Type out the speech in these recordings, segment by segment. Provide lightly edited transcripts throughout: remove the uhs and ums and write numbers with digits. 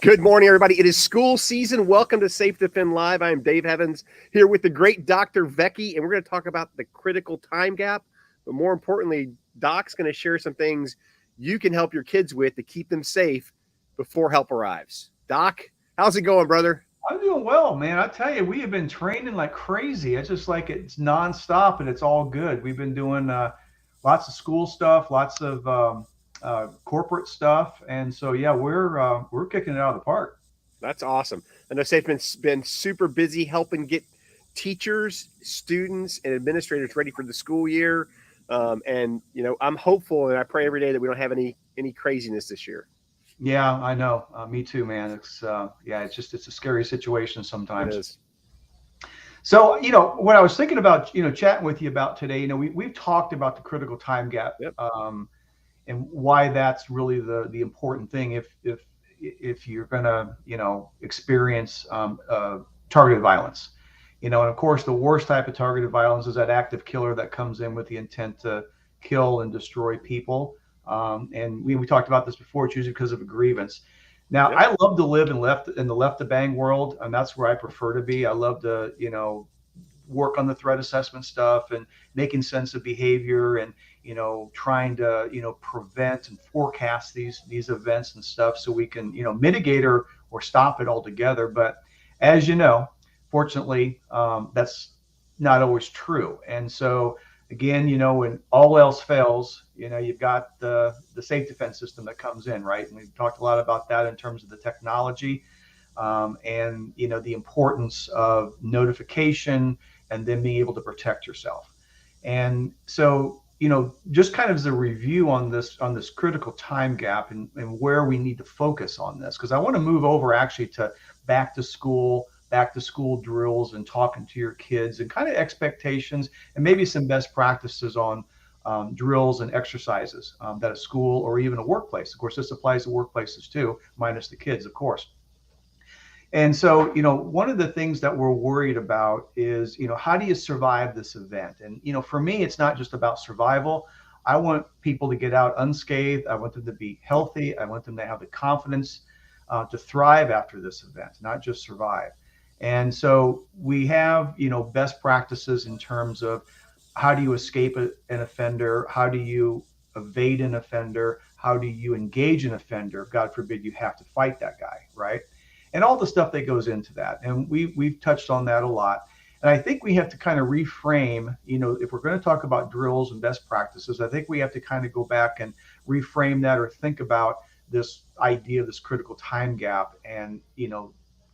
Good morning, everybody. It is school season. Welcome to SafeDefend Live. I am Dave Evans here with the great Dr. Vecchi, and we're going to talk about the critical time gap. But more importantly, Doc's going to share some things you can help your kids with to keep them safe before help arrives. Doc, how's it going, brother? I'm doing well, man. I tell you, we have been training like crazy. It's just like it's nonstop and it's all good. We've been doing lots of school stuff, lots of corporate stuff, and so yeah, we're kicking it out of the park. That's awesome. I know Safe been super busy helping get teachers, students, and administrators ready for the school year. And I'm hopeful, and I pray every day that we don't have any craziness this year. Yeah, I know. Me too, man. It's a scary situation It sometimes. is. So, what I was thinking about, chatting with you about today, we've talked about the critical time gap, Yep. and why that's really the important thing if you're going to experience targeted violence. And of course the worst type of targeted violence is that active killer that comes in with the intent to kill and destroy people. And we talked about this before. It's usually because of a grievance. Now, Yep. I love to live in the left of bang world, and that's where I prefer to be. I love to work on the threat assessment stuff and making sense of behavior, and trying to prevent and forecast these events and stuff, so we can mitigate or stop it altogether. But as you know, fortunately, that's not always true. And so again, when all else fails, you've got the safe defense system that comes in, right? And we've talked a lot about that in terms of the technology, and the importance of notification and then being able to protect yourself. And so, just kind of as a review on this critical time gap, and where we need to focus on this, because I want to move over actually to back to school drills and talking to your kids and kind of expectations and maybe some best practices on drills and exercises that a school or even a workplace. Of course, this applies to workplaces too, minus the kids, of course. And so, one of the things that we're worried about is, how do you survive this event? And, for me, it's not just about survival. I want people to get out unscathed. I want them to be healthy. I want them to have the confidence to thrive after this event, not just survive. And so we have, best practices in terms of how do you escape an offender? How do you evade an offender? How do you engage an offender? God forbid you have to fight that guy, right? And all the stuff that goes into that. And we've touched on that a lot. And I think we have to kind of reframe, if we're going to talk about drills and best practices, I think we have to kind of go back and reframe that, or think about this idea of this critical time gap, and,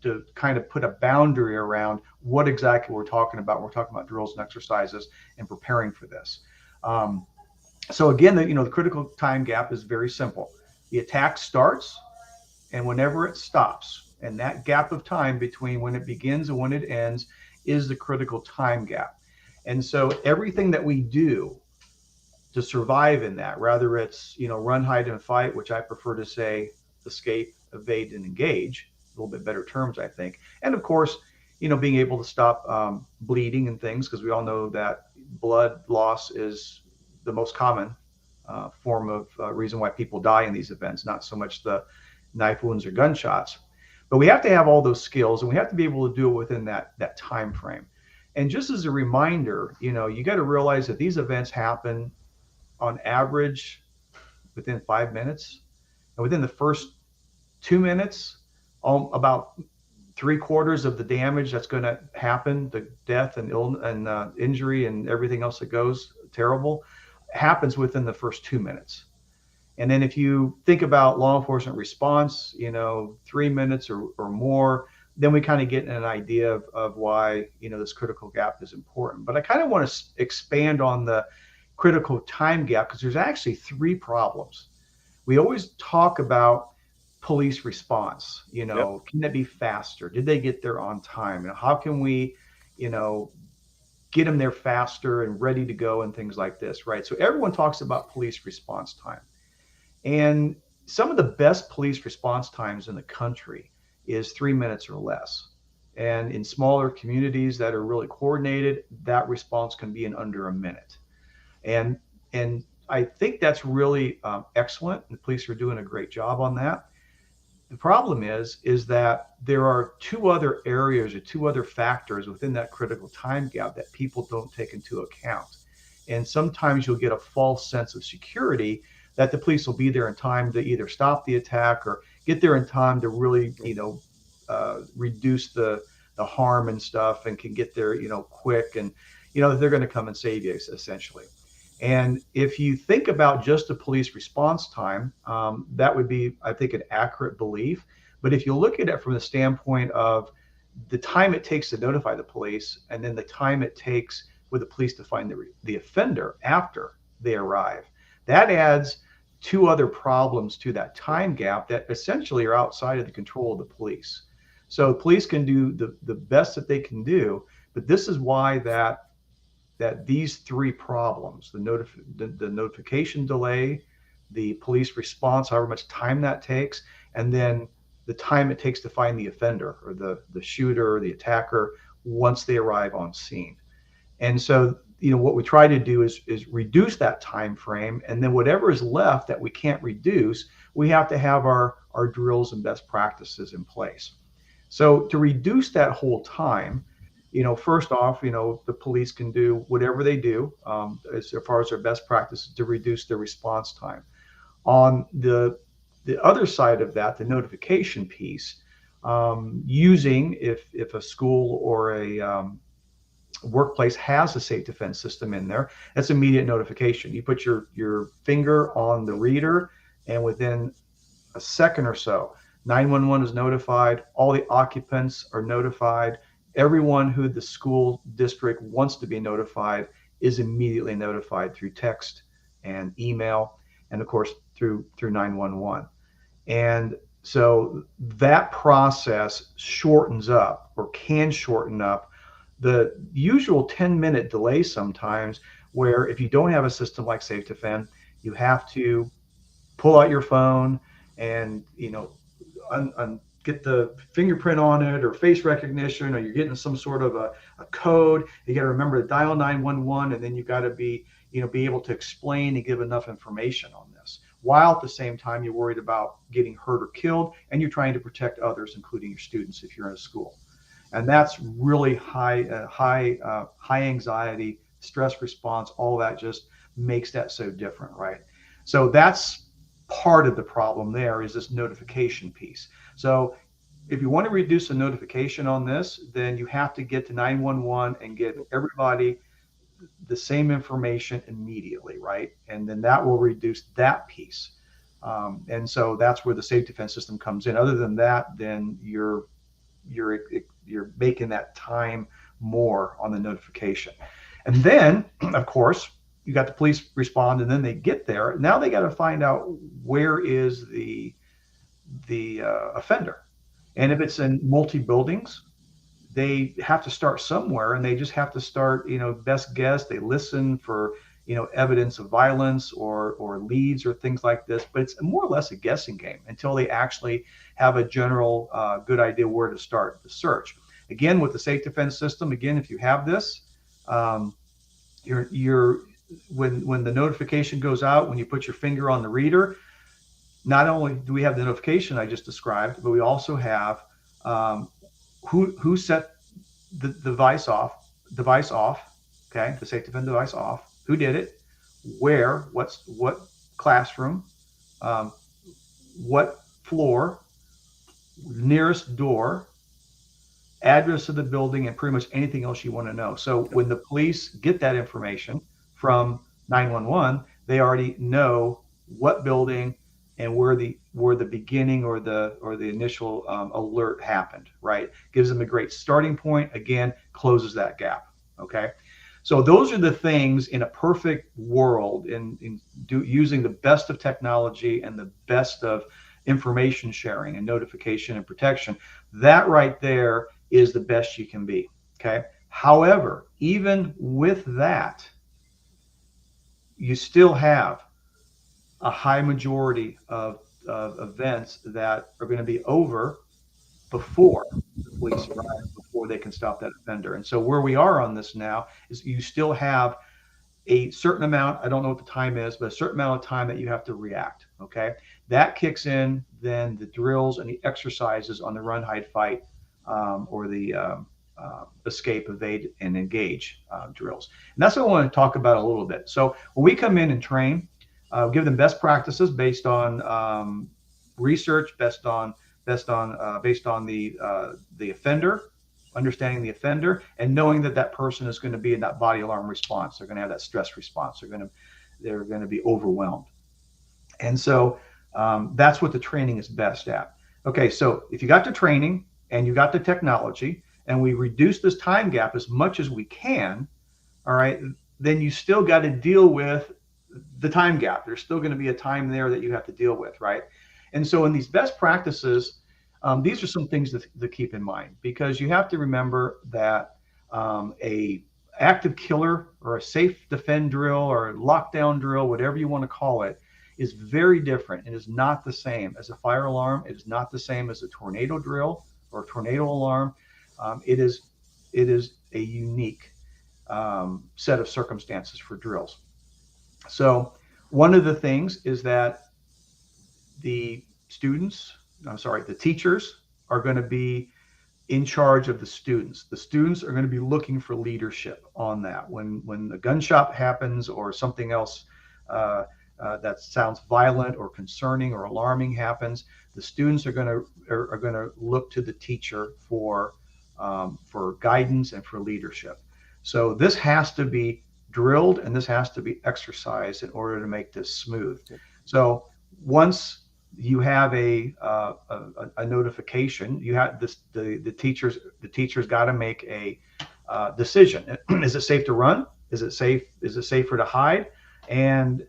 to kind of put a boundary around what exactly we're talking about. We're talking about drills and exercises and preparing for this. So again, the critical time gap is very simple. The attack starts and whenever it stops. And that gap of time between when it begins and when it ends is the critical time gap. And so everything that we do to survive in that, whether it's, run, hide, and fight, which I prefer to say escape, evade, and engage, a little bit better terms, I think. And of course, being able to stop bleeding and things, because we all know that blood loss is the most common form of reason why people die in these events, not so much the knife wounds or gunshots. But we have to have all those skills, and we have to be able to do it within that time frame. And just as a reminder, you got to realize that these events happen on average within 5 minutes, and within the first 2 minutes, about 3/4 of the damage that's going to happen, the death and injury and everything else that goes terrible, happens within the first 2 minutes. And then if you think about law enforcement response, 3 minutes or more, then we kind of get an idea of why, this critical gap is important. But I kind of want to expand on the critical time gap, because there's actually three problems. We always talk about police response, Yep. can it be faster? Did they get there on time? And how can we, get them there faster and ready to go and things like this, right? So everyone talks about police response time. And some of the best police response times in the country is 3 minutes or less. And in smaller communities that are really coordinated, that response can be in under a minute. And I think that's really excellent. The police are doing a great job on that. The problem is that there are two other areas or two other factors within that critical time gap that people don't take into account. And sometimes you'll get a false sense of security that the police will be there in time to either stop the attack or get there in time to really, reduce the harm and stuff, and can get there, quick, and they're going to come and save you essentially. And if you think about just the police response time, that would be, I think, an accurate belief. But if you look at it from the standpoint of the time it takes to notify the police, and then the time it takes for the police to find the offender after they arrive, that adds two other problems to that time gap that essentially are outside of the control of the police. So police can do the best that they can do, but this is why that these three problems, the notification delay, the police response, however much time that takes, and then the time it takes to find the offender or the shooter or the attacker once they arrive on scene. And so, what we try to do is reduce that time frame, and then whatever is left that we can't reduce, we have to have our drills and best practices in place. So to reduce that whole time, first off, the police can do whatever they do, as far as their best practices to reduce their response time. On the other side of that, the notification piece, using if a school or a workplace has a SafeDefend system in there, that's immediate notification. You put your finger on the reader, and within a second or so, 911 is notified, all the occupants are notified, everyone who the school district wants to be notified is immediately notified through text and email, and of course through 911. And so that process shortens up, or can shorten up, the usual 10-minute delay sometimes, where if you don't have a system like SafeDefend, you have to pull out your phone and get the fingerprint on it or face recognition, or you're getting some sort of a code. You got to remember to dial 911, and then you got to be able to explain and give enough information on this, while at the same time you're worried about getting hurt or killed, and you're trying to protect others, including your students if you're in a school. And that's really high anxiety, stress response. All that just makes that so different, right? So that's part of the problem. There is this notification piece. So if you want to reduce the notification on this, then you have to get to 911 and give everybody the same information immediately, right? And then that will reduce that piece. And so that's where the SafeDefend system comes in. Other than that, then you're making that time more on the notification. And then, of course, you got the police respond, and then they get there. Now they got to find out where is the offender. And if it's in multi buildings, they have to start somewhere, and they just have to start, best guess. They listen for, evidence of violence or leads or things like this, but it's more or less a guessing game until they actually have a general good idea where to start the search. Again, with the SafeDefend system, again, if you have this, you're when the notification goes out, when you put your finger on the reader, not only do we have the notification I just described, but we also have who set the device off, okay, the SafeDefend device off, who did it, where, what classroom, what floor, nearest door, address of the building, and pretty much anything else you want to know. So when the police get that information from 911, they already know what building and where the beginning or the initial alert happened, right? Gives them a great starting point. Again, closes that gap. Okay, so those are the things in a perfect world, using the best of technology and the best of information sharing and notification and protection. That right there is the best you can be. Okay. However, even with that, you still have a high majority of events that are going to be over before the police arrive, before they can stop that offender. And so where we are on this now is you still have a certain amount, I don't know what the time is, but a certain amount of time that you have to react. Okay. that kicks in, then the drills and the exercises on the run, hide, fight, or the escape, evade, and engage drills. And that's what I want to talk about a little bit. So when we come in and train, give them best practices based on research, based on the offender, understanding the offender, and knowing that that person is going to be in that body alarm response. They're going to have that stress response. They're going to be overwhelmed. And so that's what the training is best at. Okay, so if you got the training and you got the technology, and we reduce this time gap as much as we can, all right, then you still got to deal with the time gap. There's still going to be a time there that you have to deal with, right? And so in these best practices, these are some things to keep in mind, because you have to remember that a active killer or a safe defend drill or lockdown drill, whatever you want to call it, is very different and is not the same as a fire alarm. It is not the same as a tornado drill or tornado alarm. It is a unique set of circumstances for drills. So one of the things is that the students, I'm sorry, the teachers are going to be in charge of the students. The students are going to be looking for leadership on that. When the gunshot happens or something else that sounds violent or concerning or alarming happens, the students are going to look to the teacher for guidance and for leadership. So this has to be drilled and this has to be exercised in order to make this smooth. So once you have a notification, you have this, the teachers got to make a decision. Is it safe to run? Is it safer to hide? And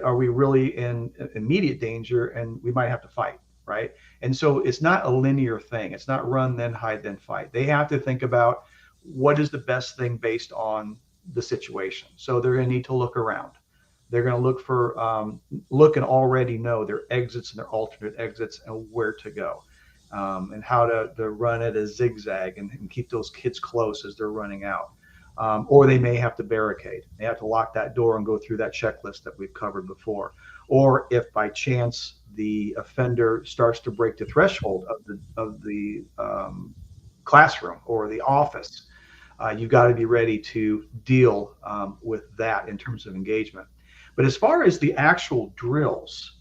are we really in immediate danger and we might have to fight, right? And so it's not a linear thing. It's not run, then hide, then fight. They have to think about what is the best thing based on the situation. So they're going to need to look around. They're going to look and already know their exits and their alternate exits and where to go, and how to run at a zigzag and keep those kids close as they're running out. Or they may have to barricade. They have to lock that door and go through that checklist that we've covered before. Or if by chance the offender starts to break the threshold of the classroom or the office, you've got to be ready to deal with that in terms of engagement. But as far as the actual drills,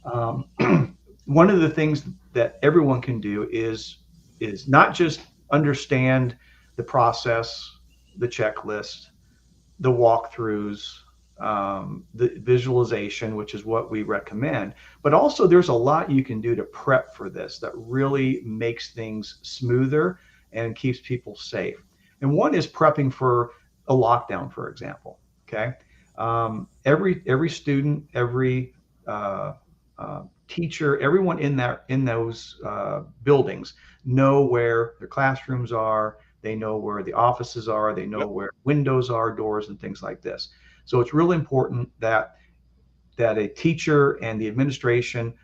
one of the things that everyone can do is not just understand the process, the checklist, the walkthroughs, the visualization, which is what we recommend, but also there's a lot you can do to prep for this that really makes things smoother and keeps people safe. And one is prepping for a lockdown, for example. Okay, every student, every teacher, everyone in those buildings know where their classrooms are. They know where the offices are. They know where windows are, doors, and things like this. So it's really important that a teacher and the administration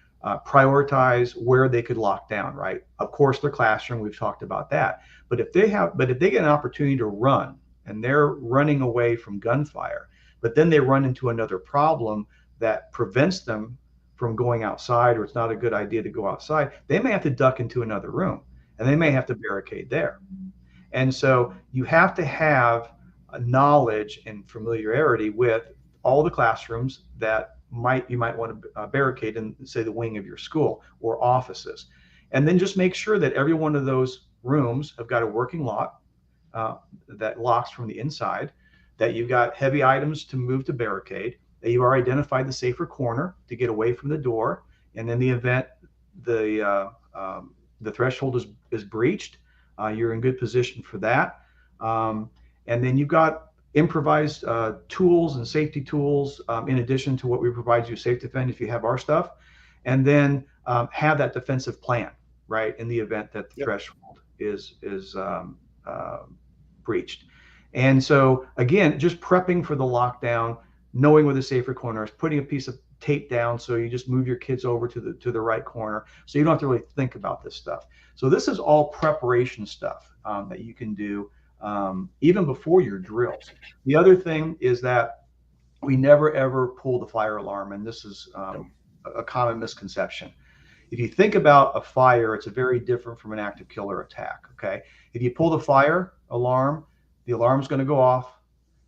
prioritize where they could lock down. Right. Of course, their classroom. We've talked about that. But if they get an opportunity to run and they're running away from gunfire, but then they run into another problem that prevents them from going outside, or it's not a good idea to go outside, they may have to duck into another room and they may have to barricade there. And so you have to have a knowledge and familiarity with all the classrooms that you might want to barricade in, say, the wing of your school or offices. And then just make sure that every one of those rooms have got a working lock that locks from the inside, that you've got heavy items to move to barricade, that you are identified the safer corner to get away from the door. And in the event the threshold is breached, you're in good position for that. And then you've got improvised tools and safety tools in addition to what we provide you, SafeDefend, if you have our stuff. And then have that defensive plan, right, in the event that the threshold is breached. And so again, just prepping for the lockdown, knowing where the safer corner is, putting a piece of tape down so you just move your kids over to the right corner, so you don't have to really think about this stuff. So this is all preparation stuff that you can do even before your drills. The other thing is that we never ever pull the fire alarm, and this is a common misconception. If you think about a fire, it's a very different from an active killer attack. Okay. If you pull the fire alarm, the alarm's going to go off.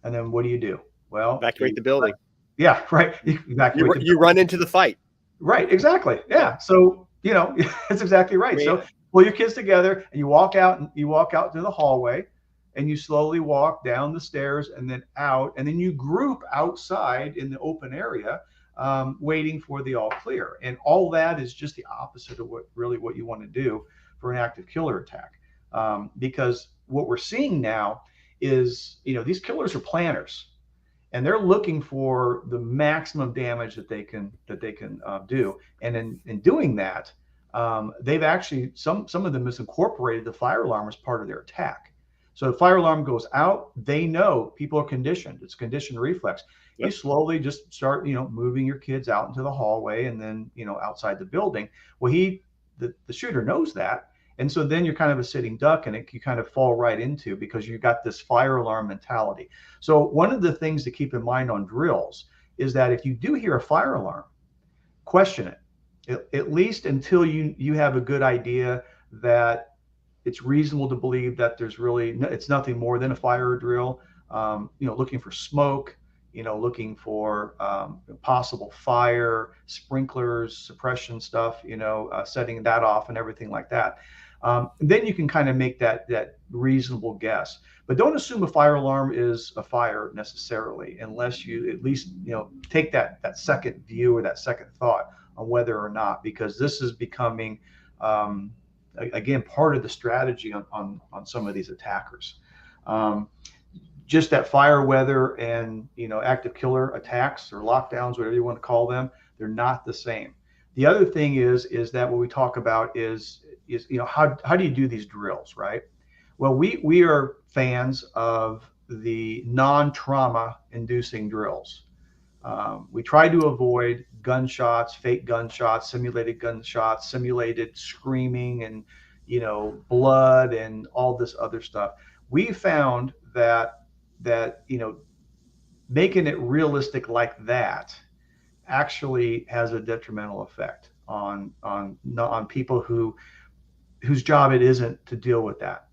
And then what do? Well, Evacuate the building. yeah, right. You evacuate the You building. run into the fight. Right. Exactly. Yeah. So, that's exactly I right. mean, So pull your kids together and you walk out to the hallway and you slowly walk down the stairs and then out, and then you group outside in the open area, waiting for the all clear. And all that is just the opposite of what you want to do for an active killer attack. Because what we're seeing now is, these killers are planners, and they're looking for the maximum damage that they can do. And in doing that, they've actually some of them has incorporated the fire alarm as part of their attack. So the fire alarm goes out, they know people are conditioned. It's conditioned reflex. yep. You slowly just start, moving your kids out into the hallway and then, outside the building. Well, the shooter knows that. And so then you're kind of a sitting duck, and you kind of fall right into, because you got this fire alarm mentality. So one of the things to keep in mind on drills is that if you do hear a fire alarm, question it, at least until you have a good idea that it's reasonable to believe that it's nothing more than a fire drill. Looking for smoke, looking for possible fire, sprinklers, suppression stuff, setting that off and everything like that. Then you can kind of make that reasonable guess. But don't assume a fire alarm is a fire necessarily, unless you at least take that second view or that second thought on whether or not, because this is becoming again part of the strategy on some of these attackers. Just that fire weather and active killer attacks or lockdowns, whatever you want to call them, they're not the same. The other thing is that what we talk about is how do you do these drills, right? Well, we are fans of the non-trauma inducing drills. We try to avoid gunshots, fake gunshots, simulated screaming, and blood and all this other stuff. We found that making it realistic like that actually has a detrimental effect on people whose job it isn't to deal with that.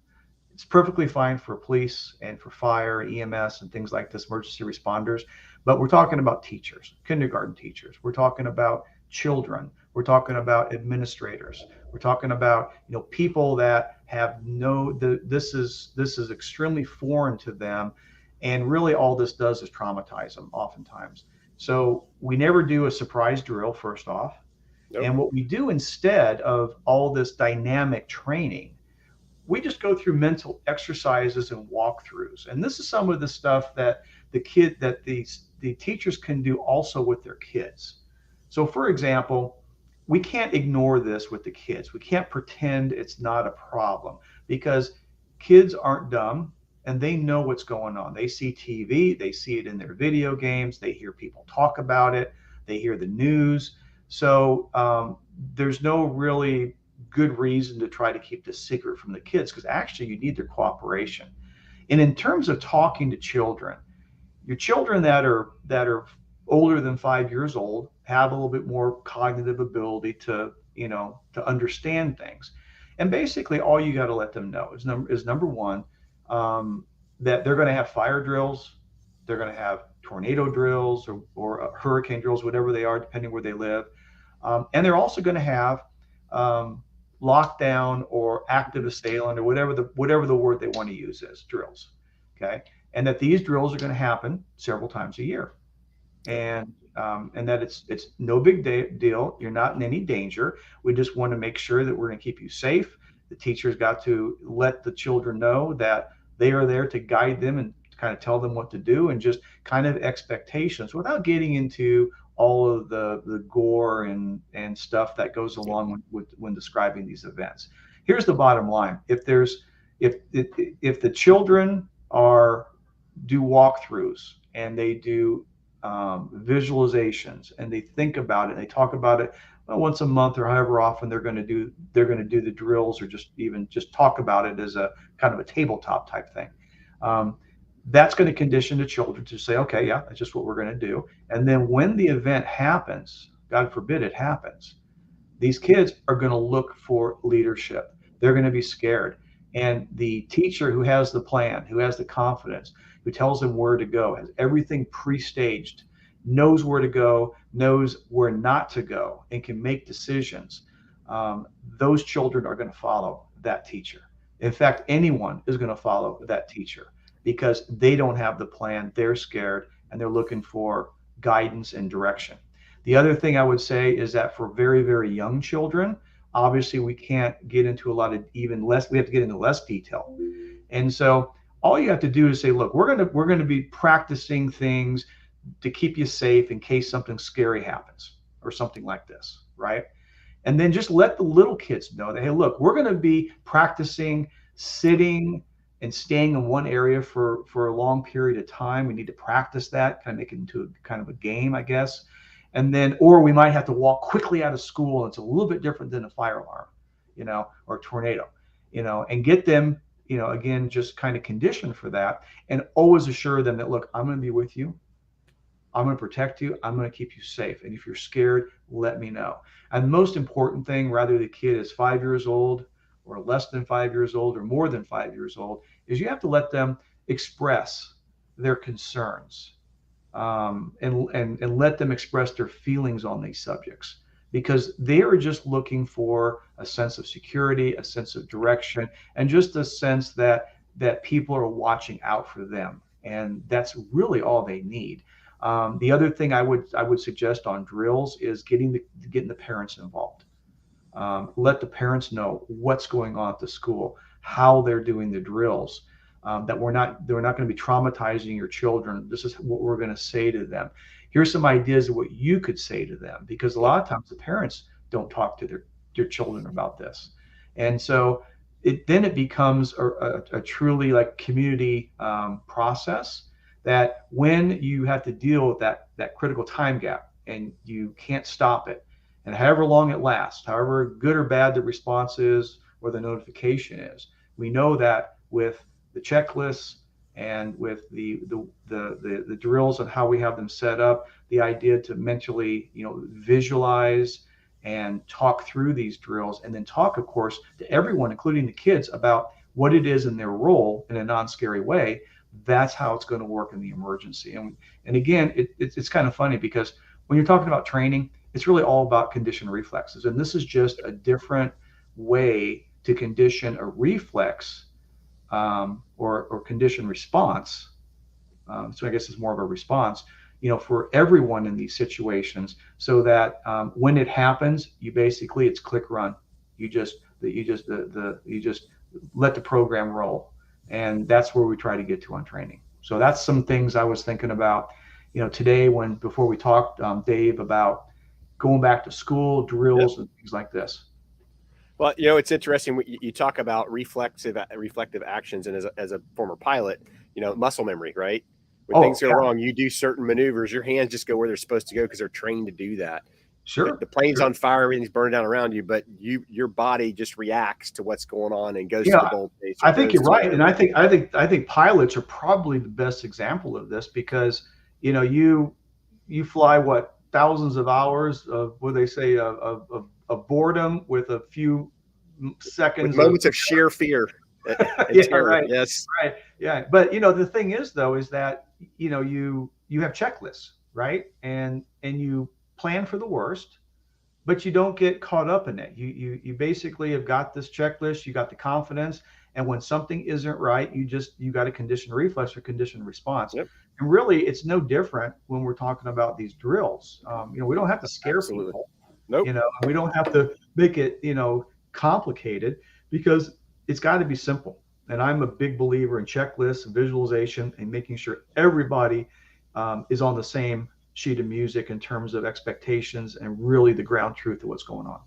It's perfectly fine for police and for fire, EMS, and things like this, emergency responders. But we're talking about teachers, kindergarten teachers. We're talking about children. We're talking about administrators. We're talking about people that have this is extremely foreign to them, and really all this does is traumatize them oftentimes. So we never do a surprise drill, first off. Nope. And what we do instead of all this dynamic training, we just go through mental exercises and walkthroughs. And this is some of the stuff that the teachers can do also with their kids. So for example, we can't ignore this with the kids. We can't pretend it's not a problem, because kids aren't dumb and they know what's going on. They see TV, they see it in their video games, they hear people talk about it, they hear the news. So there's no really good reason to try to keep this secret from the kids, because actually you need their cooperation. And in terms of talking to children, your children that are older than 5 years old have a little bit more cognitive ability to understand things. And basically all you got to let them know is number one, that they're going to have fire drills, they're going to have tornado drills or hurricane drills, whatever they are, depending where they live. And they're also going to have lockdown or active assailant, or whatever the word they want to use is, drills. Okay. And that these drills are going to happen several times a year. And that it's no big deal. You're not in any danger. We just want to make sure that we're going to keep you safe. The teachers got to let the children know that they are there to guide them and kind of tell them what to do, and just kind of expectations without getting into all of the gore and stuff that goes along with when describing these events. Here's the bottom line. If the children do walkthroughs and they do visualizations and they think about it, and they talk about it once a month or however often they're going to do the drills, or just talk about it as a kind of a tabletop type thing. That's going to condition the children to say, okay, yeah, that's just what we're going to do. And then when the event happens, God forbid it happens, these kids are going to look for leadership. They're going to be scared. And the teacher who has the plan, who has the confidence, who tells them where to go, has everything pre-staged, knows where to go, knows where not to go, and can make decisions. Those children are going to follow that teacher. In fact, anyone is going to follow that teacher because they don't have the plan. They're scared and they're looking for guidance and direction. The other thing I would say is that for very, very young children, obviously we can't get into a lot of even less, we have to get into less detail. And so all you have to do is say, look, we're going to be practicing things to keep you safe in case something scary happens or something like this, right? And then just let the little kids know that, hey, look, we're going to be practicing sitting and staying in one area for a long period of time. We need to practice that, kind of make it into kind of a game, I guess. And then, or we might have to walk quickly out of school. It's a little bit different than a fire alarm, or a tornado, and get them, again, just kind of conditioned for that, and always assure them that, look, I'm going to be with you. I'm going to protect you. I'm going to keep you safe. And if you're scared, let me know. And the most important thing, whether the kid is 5 years old or less than 5 years old or more than 5 years old, is you have to let them express their concerns, and let them express their feelings on these subjects, because they are just looking for a sense of security, a sense of direction, and just a sense that people are watching out for them. And that's really all they need. The other thing I would suggest on drills is getting the parents involved. Let the parents know what's going on at the school, how they're doing the drills, that they're not going to be traumatizing your children. This is what we're going to say to them. Here's some ideas of what you could say to them, because a lot of times the parents don't talk to their children about this. And so it becomes a truly like community process, that when you have to deal with that critical time gap and you can't stop it, and however long it lasts, however good or bad the response is or the notification is, we know that with the checklists and with the drills and how we have them set up, the idea to mentally visualize and talk through these drills, and then talk, of course, to everyone, including the kids, about what it is in their role in a non-scary way. That's how it's going to work in the emergency. And again, it's kind of funny, because when you're talking about training, it's really all about condition reflexes. And this is just a different way to condition a reflex, or condition response. So I guess it's more of a response, for everyone in these situations, so that when it happens, it's click run. You just let the program roll. And that's where we try to get to on training. So that's some things I was thinking about, today before we talked, Dave, about going back to school, drills, and things like this. Well, it's interesting. You talk about reflective actions, and as a former pilot, muscle memory, right? When things go wrong, you do certain maneuvers. Your hands just go where they're supposed to go because they're trained to do that. Sure. The plane's on fire, everything's burning down around you, but your body just reacts to what's going on and goes to the bold face. I think you're right, and I think pilots are probably the best example of this, because you fly thousands of hours of what they say of boredom with a few seconds, with moments of sheer fear. Yeah, terror. Right. Yes. Right. Yeah. But the thing is, though, is that you have checklists, right? And you plan for the worst, but you don't get caught up in it. You basically have got this checklist, you got the confidence, and when something isn't right, you got a conditioned reflex or conditioned response. Yep. And really, it's no different when we're talking about these drills. We don't have to scare people. Nope. We don't have to make it complicated, because it's got to be simple. And I'm a big believer in checklists, visualization, and making sure everybody is on the same sheet of music in terms of expectations and really the ground truth of what's going on.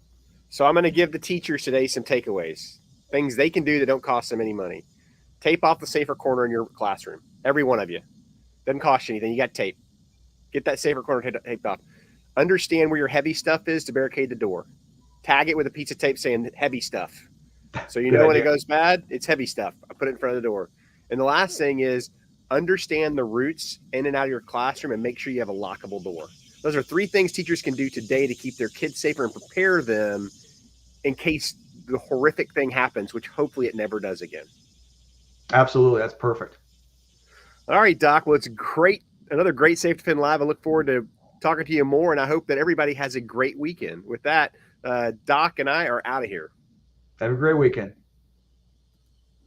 So I'm going to give the teachers today some takeaways, things they can do that don't cost them any money. Tape off the safer corner in your classroom. Every one of you. Doesn't cost you anything. You got tape. Get that safer corner taped off. Understand where your heavy stuff is to barricade the door. Tag it with a piece of tape saying heavy stuff. So when it goes bad, it's heavy stuff. I put it in front of the door. And the last thing is understand the routes in and out of your classroom and make sure you have a lockable door. Those are 3 things teachers can do today to keep their kids safer and prepare them in case the horrific thing happens, which hopefully it never does again. Absolutely. That's perfect. All right, Doc. Well, it's great. Another great Safe Defend Live. I look forward to talking to you more, and I hope that everybody has a great weekend. With that, Doc and I are out of here. Have a great weekend.